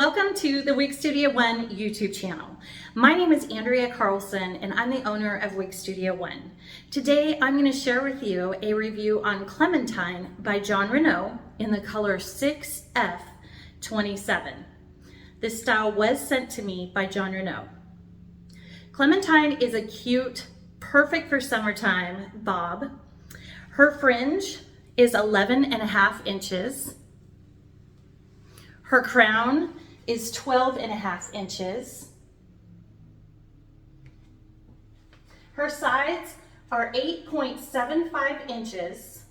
welcome to the Wig Studio One YouTube channel. My name is Andrea Carlson and I'm the owner of Wig Studio One. Today I'm going to share with you a review on Clementine by Jon Renau in the color 6F27. This style was sent to me by Jon Renau. Clementine is a cute, perfect for summertime bob. Her fringe is 11.5 inches. Her crown is 12.5 inches. Her sides are 8.75 inches,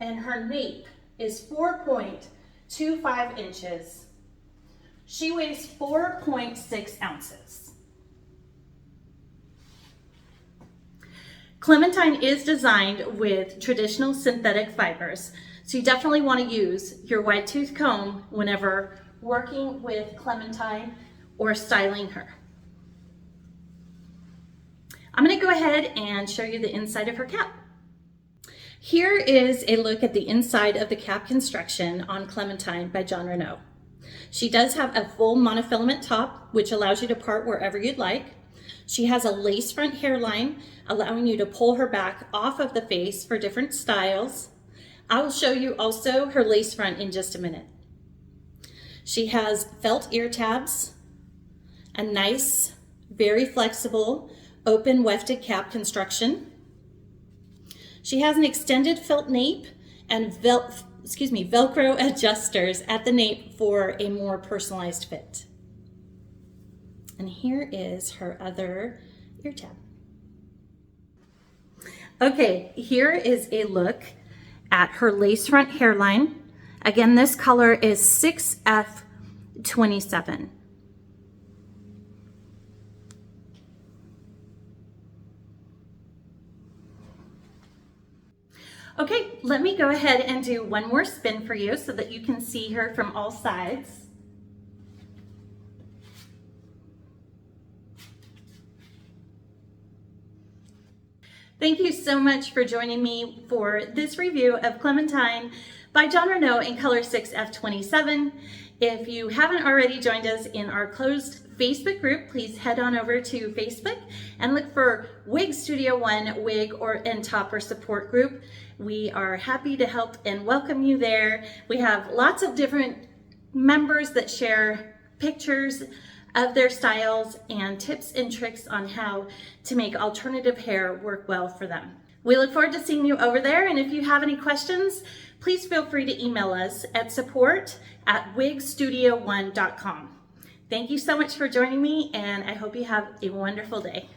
and her nape is 4.25 inches. She weighs 4.6 ounces. Clementine is designed with traditional synthetic fibers, so you definitely want to use your wide tooth comb whenever working with Clementine or styling her. I'm going to go ahead and show you the inside of her cap. Here is a look at the inside of the cap construction on Clementine by Jon Renau. She does have a full monofilament top, which allows you to part wherever you'd like. She has a lace front hairline, allowing you to pull her back off of the face for different styles. I will show you also her lace front in just a minute. She has felt ear tabs, a nice, very flexible, open wefted cap construction. She has an extended felt nape and Velcro adjusters at the nape for a more personalized fit. And here is her other ear tab. Okay, here is a look at her lace front hairline. Again, this color is 6F27. Okay, let me go ahead and do one more spin for you so that you can see her from all sides. Thank you so much for joining me for this review of Clementine by Jon Renau in color 6F27. If you haven't already joined us in our closed Facebook group, please head on over to Facebook and look for Wig Studio One Wig and Topper Support Group. We are happy to help and welcome you there. We have lots of different members that share pictures of their styles and tips and tricks on how to make alternative hair work well for them. We look forward to seeing you over there, and if you have any questions, please feel free to email us at support@wigstudio1.com. Thank you so much for joining me, and I hope you have a wonderful day.